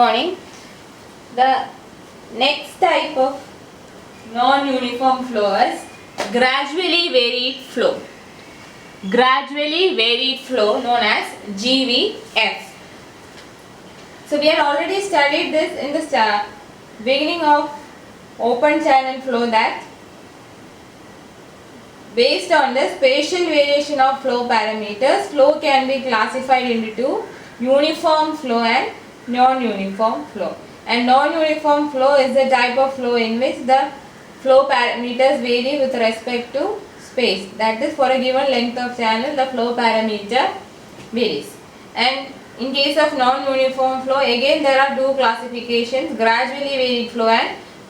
morning. The next type of non-uniform flow is gradually varied flow. Gradually varied flow known as GVF. So we had already studied this in the beginning of open channel flow, that based on the spatial variation of flow parameters, flow can be classified into two: uniform flow and non-uniform flow. And non-uniform flow is the type of flow in which the flow parameters vary with respect to space. That is, for a given length of channel, the flow parameter varies. And in case of non-uniform flow, again there are two classifications: gradually varied flow and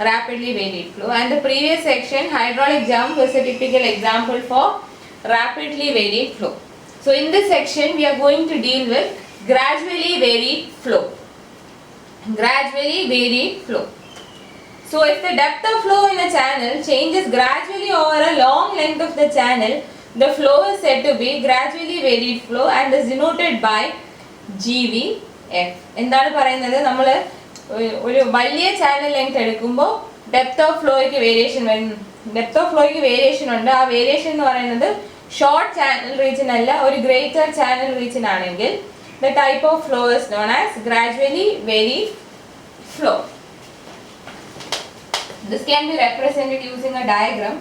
rapidly varied flow. And the previous section, hydraulic jump, was a typical example for rapidly varied flow. So in this section we are going to deal with gradually varied flow. Gradually varied flow. So if the depth of flow in a channel changes gradually over a long length of the channel, the flow is said to be gradually varied flow and is denoted by GVF. എന്താണ് പറയുന്നത്? നമ്മൾ ഒരു വലിയ channel length എടുക്കുമ്പോൾ depth of ഫ്ലോയ്ക്ക് variation ഉണ്ട്. ആ variation എന്ന് പറയുന്നത് ഷോർട്ട് ചാനൽ റീജിയനല്ല, ഒരു ഗ്രേറ്റർ ചാനൽ റീജിയനാണെങ്കിൽ the type of flow is known as gradually varied flow. This can be represented using a diagram.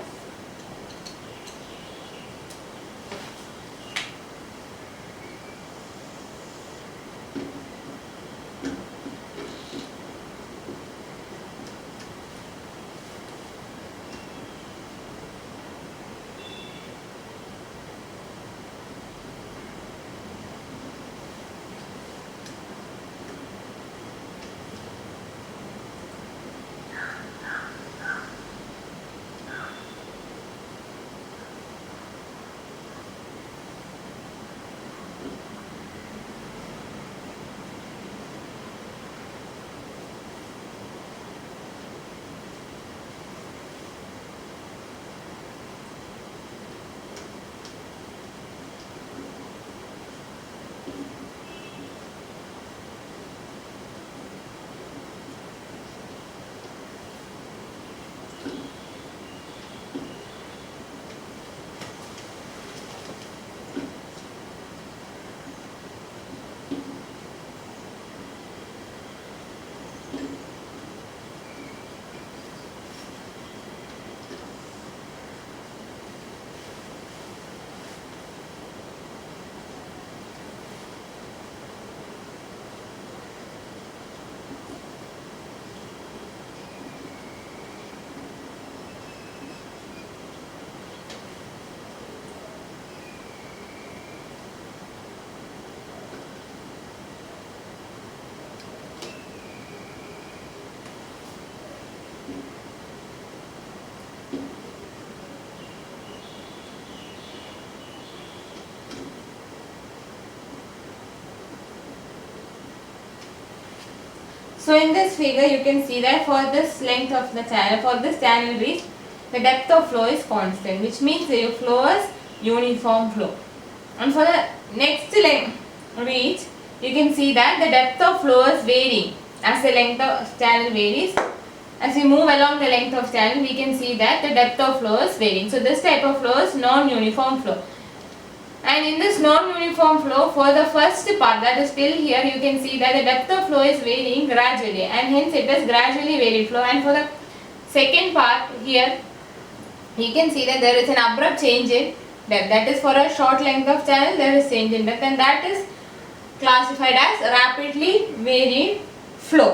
So in this figure you can see that for this length of the channel, for this channel reach, the depth of flow is constant, which means the flow is uniform flow. And for the next length reach, you can see that the depth of flow is varying as the length of channel varies. As we move along the length of channel, we can see that the depth of flow is varying. So this type of flow is non-uniform flow. And in this non-uniform flow, for the first part, that is still here, you can see that the depth of flow is varying gradually, and hence it is gradually varied flow. And for the second part here, you can see that there is an abrupt change in depth. That is, for a short length of channel there is change in depth, and that is classified as rapidly varied flow.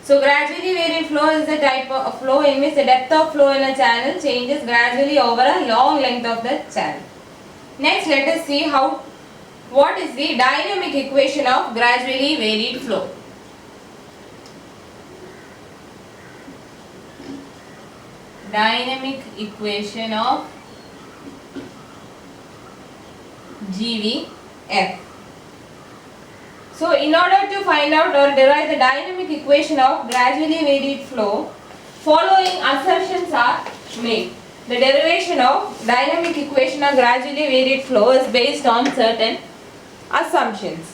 So gradually varied flow is the type of flow in which the depth of flow in a channel changes gradually over a long length of the channel. Next, let us see what is the dynamic equation of gradually varied flow. Dynamic equation of GVF. So in order to find out or derive the dynamic equation of gradually varied flow, following assertions are made. The derivation of dynamic equation of gradually varied flow is based on certain assumptions.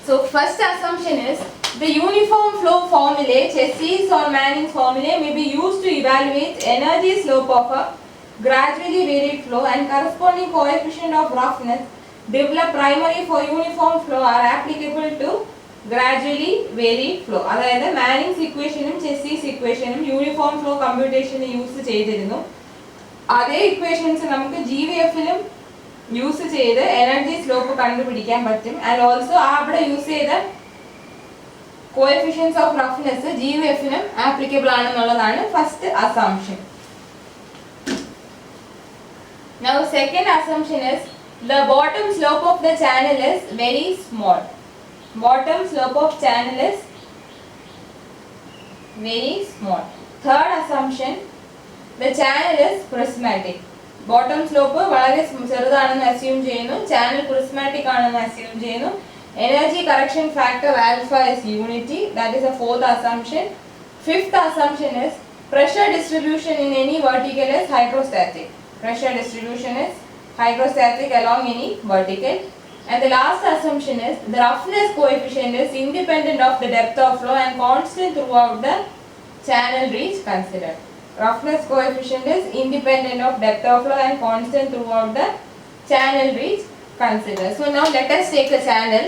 So first assumption is the uniform flow formulae, Chessie's or Manning's formulae may be used to evaluate energy slope of a gradually varied flow and corresponding coefficient of roughness developed primarily for uniform flow are applicable to gradually varied flow. അതായത് Manning's ഇക്വേഷനും ചെസ്സീസ് ഇക്വേഷനും uniform flow കമ്പ്യൂട്ടേഷന് use ചെയ്തിരുന്നു. അതേ equations നമുക്ക് GVFലും use ചെയ്ത് energy slope കണ്ടുപിടിക്കാൻ പറ്റും. ആൻഡ് ഓൾസോ അവിടെ യൂസ് ചെയ്ത കോഎഫിഷ്യൻസ് ഓഫ് റഫ്നെസ് GVFനും ആപ്ലിക്കബിൾ ആണെന്നുള്ളതാണ് first assumption. Now second assumption is the bottom slope of the channel is very small. Bottom slope of channel is very small. Third assumption, the channel is prismatic. Bottom slope വളരെ ചെറുതാണെന്ന് assume ചെയ്യുന്നു. Channel prismatic ആണെന്ന് assume ചെയ്യുന്നു. Energy correction factor alpha is unity. That is the fourth assumption. Fifth assumption is pressure distribution in any vertical is hydrostatic. Pressure distribution is hydrostatic along any vertical. And the last assumption is the roughness coefficient is independent of the depth of flow and constant throughout the channel reach considered. Roughness coefficient is independent of depth of flow and constant throughout the channel reach considered. So now let us take a channel.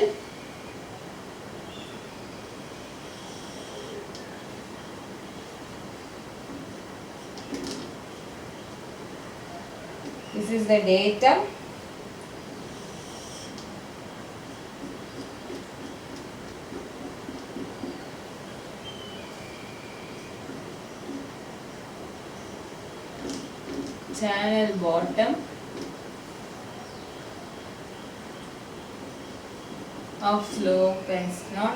This is the datum. Channel bottom of slope S0,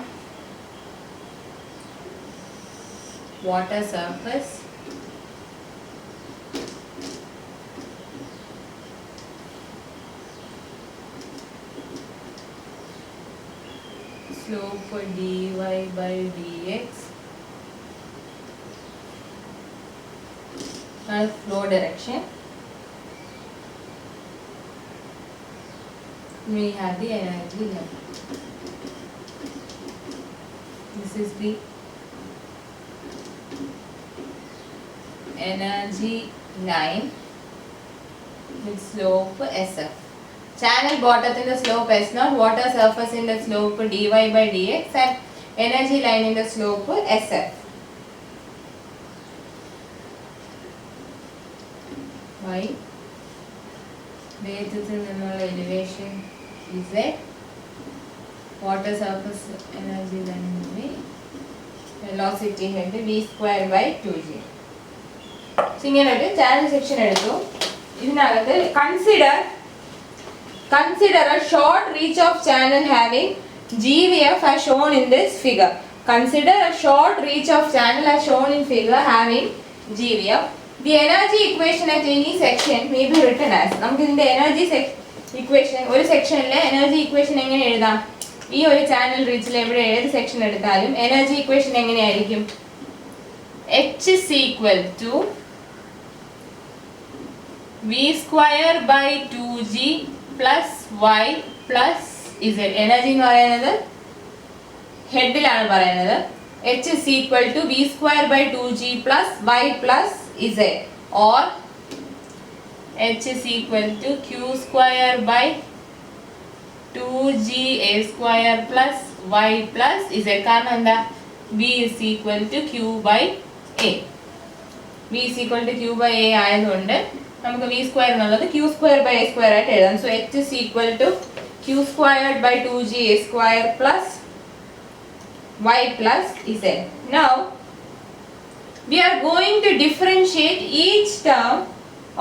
water surface, slope dy by dx, and flow direction. We have the energy level. This is the energy line with slope SF. Channel bottom in the slope S0, water surface in the slope dy by dx, and energy line in the slope SF. Y വേഗത്തിൽ നിന്നുള്ള elevation Z, water surface energy line velocity head v square by 2g. So ഇങ്ങനെ ഒരു channel section എടുത്തു. ഇതിനകത്ത് consider a short reach of channel having GVF as shown in this figure. Consider a short reach of channel as shown in figure having GVF. The energy equation at any section may be written as, നമുക്ക് ഇതിന്റെ energy equation ഒരു സെക്ഷനിലെ energy equation എങ്ങനെ എഴുതാം? ഈ ഒരു channel റീച്ചിൽ എവിടെ ഏത് section എടുത്താലും എനർജി ഇക്വേഷൻ എങ്ങനെയായിരിക്കും? H is equal to v square by 2g plus y plus z. Energy എന്ന് പറയുന്നത് ഹെഡിലാണ് പറയുന്നത്. H is equal to v square by 2g plus y plus z, or H is equal to q square by 2g a square plus y plus z. കാരണം എന്താ? v is equal to q by a. v is equal to q by a ആയതുകൊണ്ട് നമുക്ക് v square എന്നുള്ളത് q square by a square ആയിട്ട് എഴുതാം. So H is equal to q squared by 2g a square plus y plus z. Now we are going to differentiate each term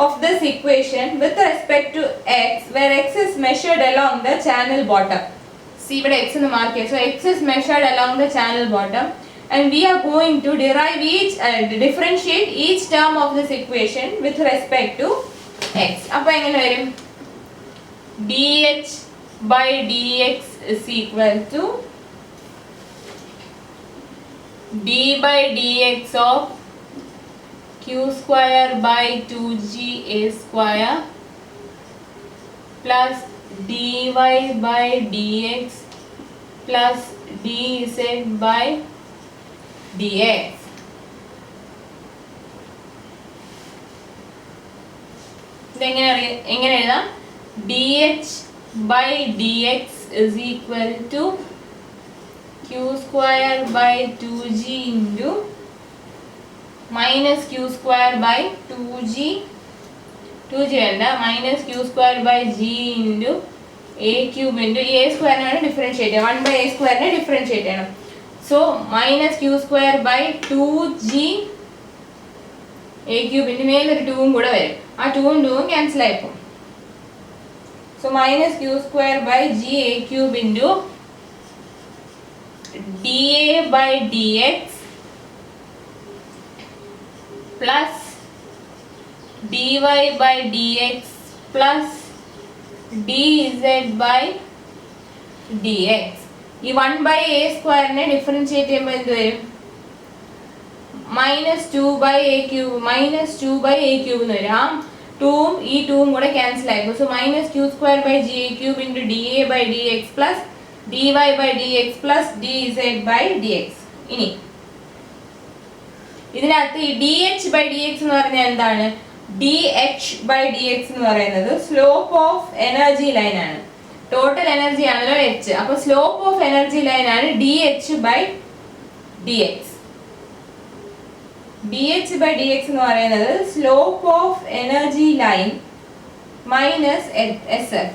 of this equation with respect to x, where x is measured along the channel bottom. See ഇവിടെ x എന്ന് mark ചെയ്തു. So x is measured along the channel bottom, and we are going to derive differentiate each term of this equation with respect to x. അപ്പോൾ എങ്ങനെ വരും? dh by dx is equal to d by dx of q square by 2g a square plus dy by dx plus dz by dx. എങ്ങനെ എഴുതാം? dh by dx is equal to q square by 2g into minus q square by 2g വേണ്ട minus q square by g into a cube into a square ആണ് differentiate ചെയ്യണം. 1 by a square നെ differentiate ചെയ്യണം. So minus q square by 2g a cube into മേലൊരു 2 കൂടെ വരും. ആ 2 ഉം ക്യാൻസൽ ആയി പോകും. So minus q square by g a cube into dA by dx plus dy by dx plus dz by dx. ഈ 1 by a square നെ differentiate ചെയ്യുമ്പോൾ എന്ത് വരും? -2 by a cube എന്ന് വരും. ആ 2ഉം ഈ 2ഉം കൂടെ ക്യാൻസൽ ആയിപ്പോൾ. So minus q square by g a cube into dA by dx plus dy by dx plus dz by dx. ഇനി ഇതിനകത്ത് ഈ dh by dx എന്ന് പറഞ്ഞാൽ എന്താണ്? dh by dx എന്ന് പറയുന്നത് സ്ലോപ്പ് ഓഫ് എനർജി ലൈൻ ആണ്. ടോട്ടൽ എനർജി ആണല്ലോ h. അപ്പോൾ സ്ലോപ്പ് ഓഫ് എനർജി ലൈൻ ആണ് dh by dx. dh by dx എന്ന് പറയുന്നത് slope of energy line minus sf.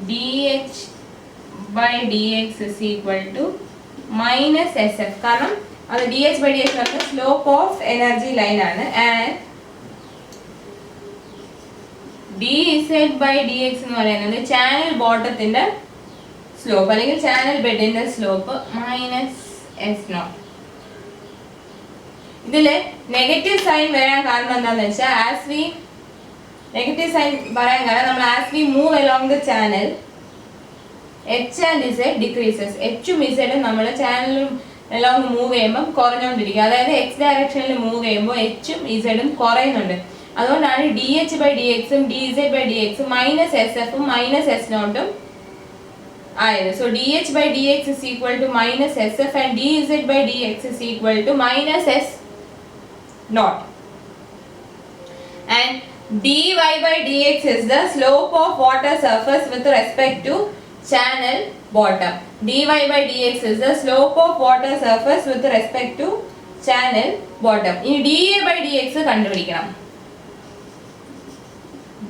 dh by dx is equal to minus sf. കാരണം അത് dh by dx എന്ന് പറയുന്നത് സ്ലോപ്പ് ഓഫ് എനർജി ലൈൻ ആണ്. And dz by dx എന്ന് പറയുന്നത് channel ബോട്ടത്തിന്റെ സ്ലോപ്പ് അല്ലെങ്കിൽ ചാനൽ ബെഡിന്റെ സ്ലോപ്പ് മൈനസ് എസ് നോട്ട്. ഇതില് നെഗറ്റീവ് സൈൻ വരാൻ കാരണം എന്താണെന്ന് വെച്ചാൽ ആസ് വി നെഗറ്റീവ് സൈൻ പറയാൻ കാരണം നമ്മൾ as we move along the channel h and z decreases. h ഉം z ഉം നമ്മൾ ചാനലും അലോങ് മൂവ് ചെയ്യുമ്പോൾ കുറഞ്ഞുകൊണ്ടിരിക്കും. അതായത് x ഡയറക്ഷനിൽ മൂവ് ചെയ്യുമ്പോൾ h ഉം z ഉം കുറയുന്നുണ്ട്. അതുകൊണ്ടാണ് dh by dx ഉം dz by dx minus sf ഉം മൈനസ് s നോട്ടും ആയത്. So dh by dx is equal to minus sf and dz by dx is equal to minus s naught. And dy by dx is the slope of water surface with respect to channel bottom. dy by dx is the slope of water surface with respect to channel bottom. ഇനി dA by dx കണ്ടുപിടിക്കണം.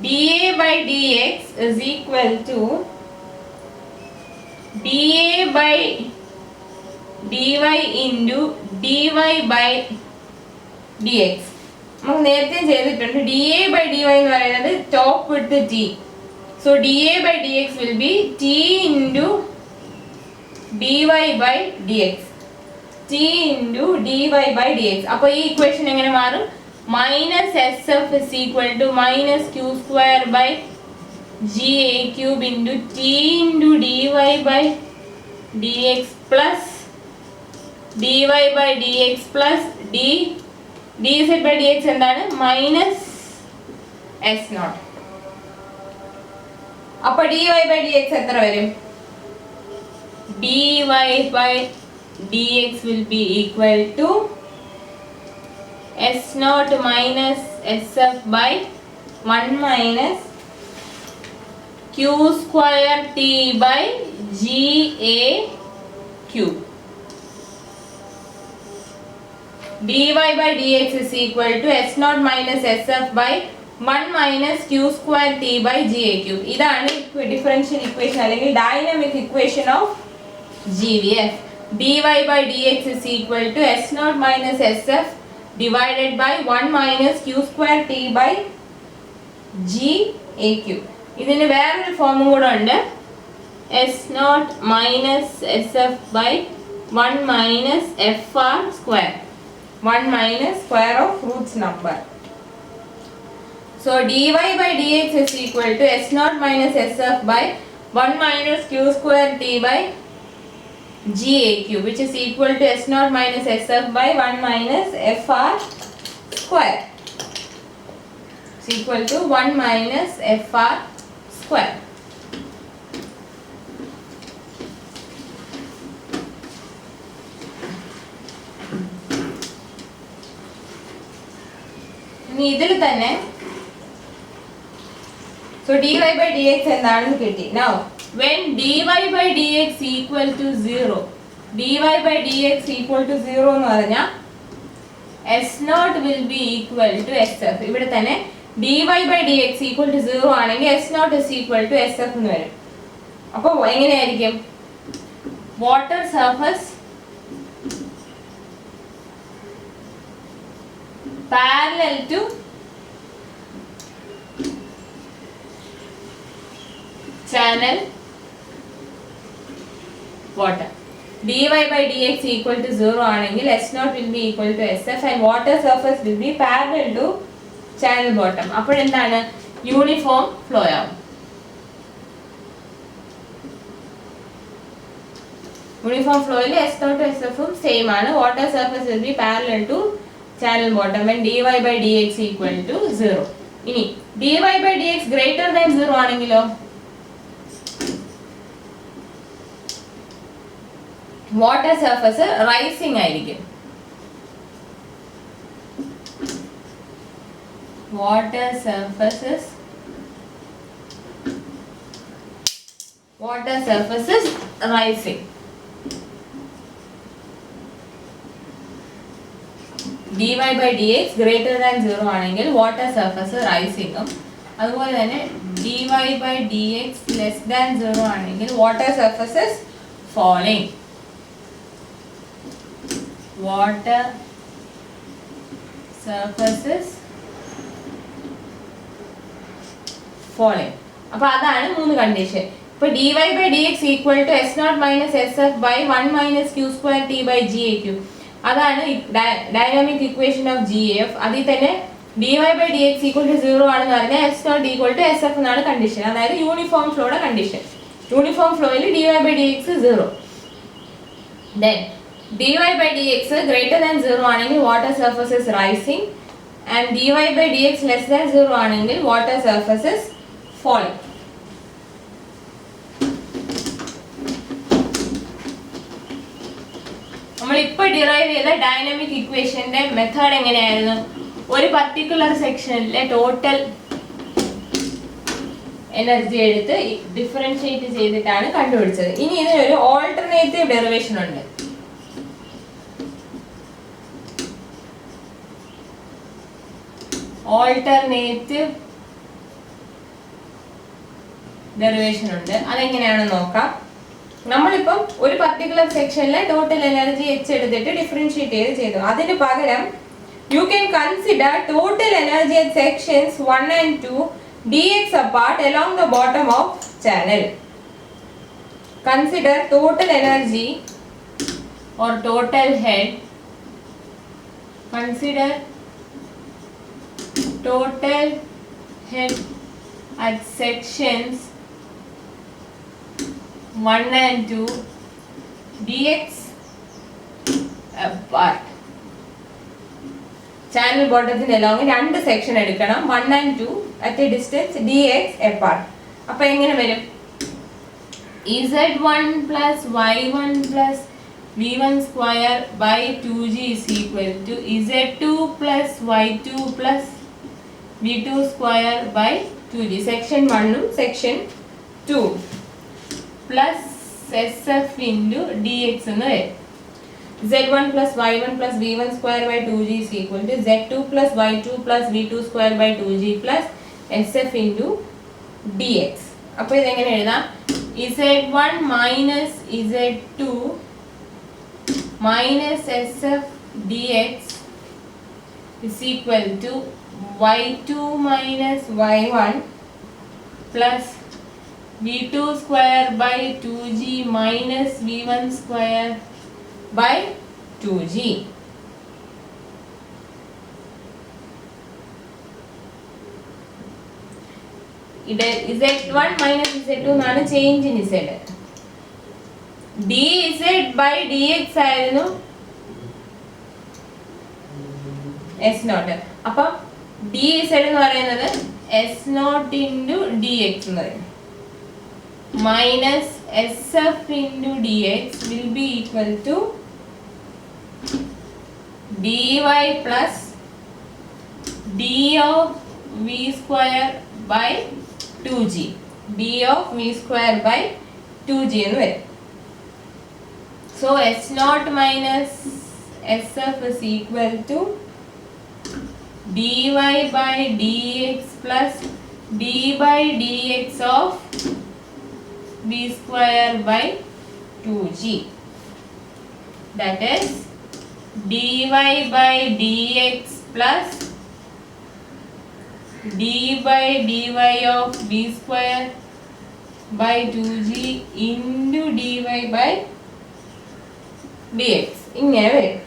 dA by dx is equal to dA by dy into dy by dx. നമുക്ക് നേരത്തെ ചെയ്തിട്ടുണ്ട്. dA by dy എന്ന് പറയുന്നത് top width t. So dA by dx will be t into dy by dx. t into dy by dx. അപ്പോൾ ഈ equation എങ്ങനെ മാറും? minus sf is equal to minus q square by g a cube into t into dy by dx plus dy by dx plus dz by dx എന്താണ്? minus s naught. അപ്പോൾ dy by dx എത്ര വരും? dy by dx will be equal to s naught minus sf by 1 minus q square t by g a cube. dy by dx is equal to s naught minus sf by 1 minus q square t by g a cube. ഇതാണ് differential equation അല്ലെങ്കിൽ dynamic equation of GVF. dy by dx is equal to s naught minus sf divided by 1 minus q square t by g a cube. ഇതിന് വേറൊരു ഫോമും കൂടെ ഉണ്ട്. s naught minus sf by 1 minus fr square. 1 minus square of roots number. So dy by dx is equal to s naught minus sf by 1 minus q square t by g a cube, which is equal to s naught minus sf by 1 minus fr square. Is equal to 1 minus fr square. ഇതിൽ തന്നെ so dy by dx എന്താണെന്ന് കിട്ടി. Now when dy by dx equal to 0, dy by dx equal to 0 എന്ന് പറഞ്ഞാൽ s0 will be equal to sf. ഇവിടെ തന്നെ dy by dx equal to 0 ആണെങ്കിൽ s0 is equal to sf എന്ന് വരും. അപ്പോൾ എങ്ങനെയായിരിക്കും? water surface parallel to channel water. dy by dx equal to 0 ആണെങ്കിൽ s0 will be equal to sf and water surface will be parallel to channel bottom. അപ്പോൾ എന്താണ്? Uniform flow ആവും. Uniform ഫ്ലോയിൽ s0 sf ഉം same ആണ്. Water surface will be parallel to channel bottom when dy by dx equal to 0. ഇനി dy by dx greater than 0 ആണെങ്കിലോ water surface rising ആയിരിക്കും. water surfaces rising. dy by dx greater than 0 ആണെങ്കിൽ water surface rising ഉം അതുപോലെ തന്നെ dy by dx less than 0 ആണെങ്കിൽ water surfaces falling. water surfaces falling. അപ്പോൾ അതാണ് മൂന്ന് കണ്ടീഷൻ. ഇപ്പോൾ dy by dx equal to s0 minus sf by 1 minus q square t by gaq. അതാണ് ഡൈനാമിക് ഇക്വേഷൻ ഓഫ് GAF. അതിൽ തന്നെ dy by dx equal to 0 ആണെന്ന് പറഞ്ഞാൽ s0 equal to sf എന്നാണ് കണ്ടീഷൻ. അതായത് യൂണിഫോം ഫ്ലോയുടെ condition. Uniform ഫ്ലോയിൽ dy by dx 0. then dy by dx greater than 0 ആണെങ്കിൽ water surface is rising and dy by dx less than 0 ആണെങ്കിൽ water surface is falling. നമ്മൾ ഇപ്പോൾ derive ചെയ്ത dynamic ഇക്വേഷന്റെ മെത്തേഡ് എങ്ങനെയായിരുന്നു? ഒരു പർട്ടിക്കുലർ സെക്ഷനിലെ ടോട്ടൽ എനർജി എടുത്ത് ഡിഫറൻഷിയേറ്റ് ചെയ്തിട്ടാണ് കണ്ടുപിടിച്ചത്. ഇനി ഇതിനൊരു ഓൾട്ടർനേറ്റീവ് ഡെറിവേഷൻ ഉണ്ട്. ഓൾട്ടർനേറ്റീവ് ഡെറിവേഷൻ ഉണ്ട്. അതെങ്ങനെയാണെന്ന് നോക്കാം. നമ്മളിപ്പം ഒരു പർട്ടിക്കുലർ സെക്ഷനിലെ ടോട്ടൽ എനർജി എച്ച് എടുത്തിട്ട് ഡിഫറൻഷിയേറ്റ് ചെയ്തു. അതിന് പകരം you can consider total energy at sections 1 and 2 dx apart along the bottom of channel. Consider total energy or total head. Consider total head at sections 1 and 2 dx apart. Channel ബോട്ടത്തിന് along രണ്ട് section എടുക്കണം. 1 and 2 at a distance dx apart. അപ്പോൾ എങ്ങനെ വരും? z1 plus y1 plus v1 square by 2g is equal to z2 plus y2 plus v2 square by 2g. Section 1 ഉം section 2 plus sf into dx എന്ന് വരും. z1 plus y1 plus v1 square by 2g is equal to z2 plus y2 plus v2 square by 2g plus sf into dx. അപ്പോൾ ഇതെങ്ങനെ എഴുതാം? z1 minus z2 minus sf dx is equal to y2 minus y1 plus v2 square by 2g minus v1 square by 2g. ഇത് z1 minus z2 എന്നാണ് change in z. dz by dx ആയിരുന്നു s0. അപ്പം dz എന്ന് പറയുന്നത് s0 into dx എന്ന് പറയും. minus SF into dx will be equal to dy plus d of v square by 2g. d of v square by 2g എന്ന് വരും. So S naught minus SF is equal to dy by dx plus d by dx of v square by 2g. That is dy by dx plus d by dy of v square by 2g into dy by dx. ഇങ്ങനെ വരും.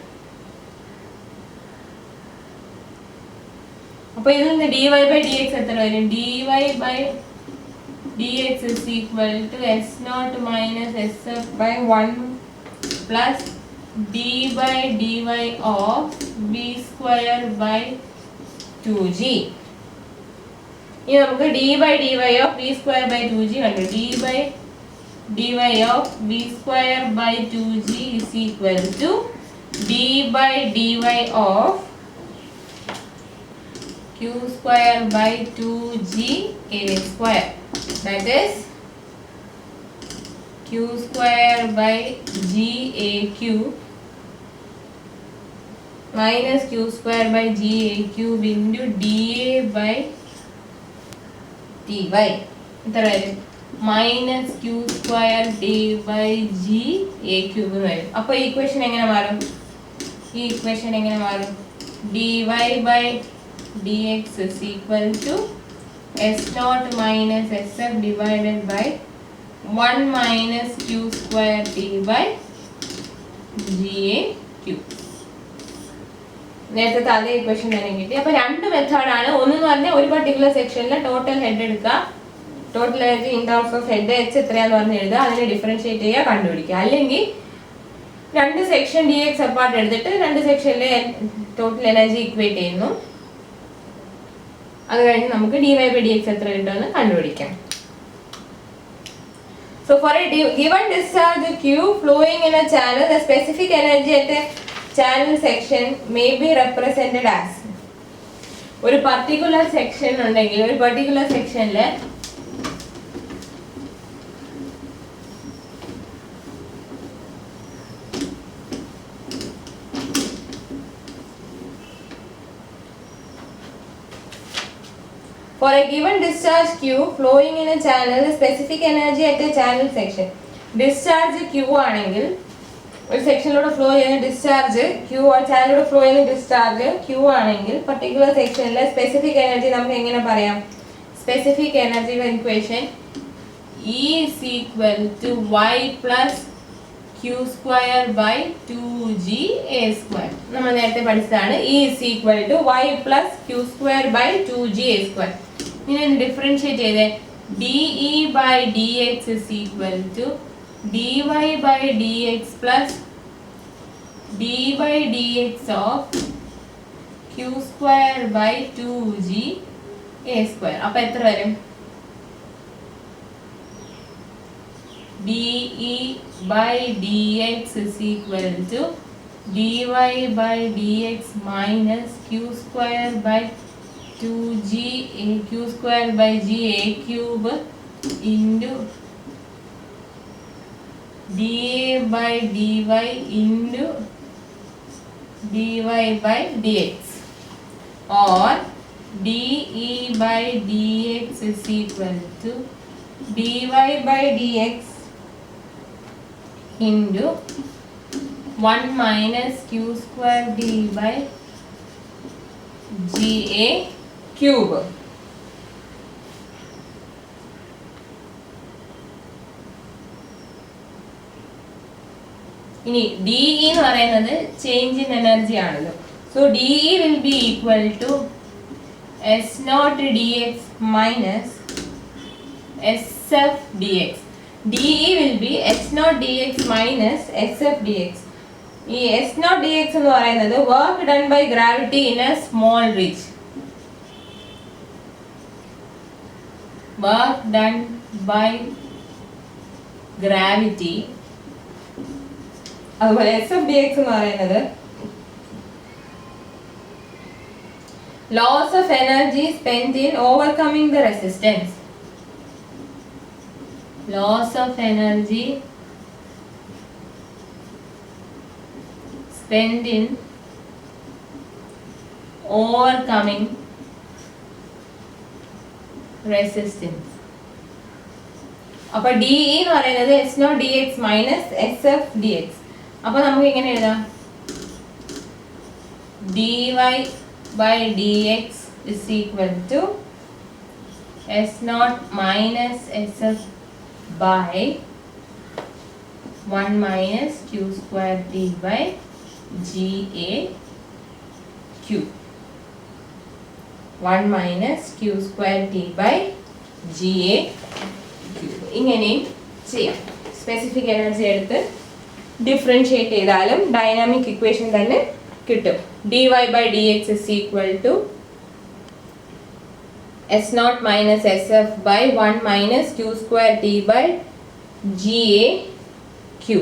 അപ്പോൾ ഇതിൽ നിന്ന് dy by dx എത്ര വരും? dy by dx is equal to s naught minus sf by 1 plus d by dy of v square by 2g. ഇനി നമുക്ക് d by dy of v square by 2g കണ്ടു. d by dy of v square by 2g is equal to d by dy of q square by 2g a square. That is q square by g a cube minus q square by g a cube into dA by dy. എത്ര വരും? Minus Q square D by G A cube എന്ന് വരും. അപ്പോൾ ഈ equation എങ്ങനെ മാറും? D Y by D X is equal to S naught minus S F divided by 1 minus Q square D by G A cube. നേരത്തെ അതേ equation തന്നെ കിട്ടി. അപ്പോൾ രണ്ട് മെത്തേഡാണ്. ഒന്നെന്ന് പറഞ്ഞാൽ ഒരു പർട്ടിക്കുലർ സെക്ഷനിലെ ടോട്ടൽ ഹെഡ് എടുക്കുക, total energy in terms of head H എത്രയാന്ന് പറഞ്ഞ് എഴുതുക, അതിനെ ഡിഫറൻഷിയേറ്റ് ചെയ്യുക, കണ്ടുപിടിക്കുക. അല്ലെങ്കിൽ രണ്ട് സെക്ഷൻ ഡി എക്സ് അപ്പാർട്ട് എടുത്തിട്ട് രണ്ട് സെക്ഷനിലെ ടോട്ടൽ എനർജി ഇക്വേറ്റ് ചെയ്യുന്നു. അത് കഴിഞ്ഞ് നമുക്ക് D Y by D X എത്ര കിട്ടുമെന്ന് കണ്ടുപിടിക്കാം. So for a given discharge Q flowing in a channel, the specific energy at a channel section may be represented as. ഒരു പർട്ടിക്കുലർ സെക്ഷൻ ഉണ്ടെങ്കിൽ ഒരു പർട്ടിക്കുലർ സെക്ഷനിൽ For a given discharge Q flowing in a channel, the specific energy at a channel section. Discharge Q ആണെങ്കിൽ ഒരു സെക്ഷനിലൂടെ flow ചെയ്യുന്ന discharge Q ചാനലിലൂടെ flow ചെയ്യുന്ന discharge Q ആണെങ്കിൽ പർട്ടിക്കുലർ സെക്ഷനിലെ സ്പെസിഫിക് എനർജി നമുക്ക് എങ്ങനെ പറയാം? Specific energy equation E is equal to y plus q square by 2g a square. നമ്മൾ നേരത്തെ പഠിച്ചതാണ്. E is equal to y plus q square by 2g a square. ഇനി differentiate ചെയ്തേ. dE by dx is equal to dy by dx plus d by dx of q square by 2g a square. അപ്പോൾ എത്ര വരും? dE by dx is equal to dy by dx minus q square by 2g a q square by g a cube into dA by dy into dy by dx, or dE by dx is equal to dy by dx into 1 minus q square d by ga cube. ഇനി dE എന്ന് പറയുന്നത് change in energy ആണല്ലോ. So dE will be equal to s naught dx minus sf dx. dE will be s naught dx minus sf dx. ഈ s naught dx എന്ന് പറയുന്നത് work done by gravity in a small reach. work done by gravity. അതുപോലെ S F D X എന്ന് പറയുന്നത് loss of energy spend in overcoming the resistance. Loss of energy spend in overcoming resistance. അപ്പൊ D എന്ന് പറയുന്നത് S naught D X minus S F D X. അപ്പൊ നമുക്ക് എങ്ങനെ എഴുതാം? D Y by D X is equal to S naught minus S F by 1 minus Q square T by G A Q. 1 minus Q square T by G A Q. ഇങ്ങനെയും ചെയ്യാം. Specific energy എടുത്ത് differentiate ചെയ്താലും dynamic equation തന്നെ കിട്ടും. D Y by D X is equal to S naught minus S F by 1 minus Q square T by G A Q.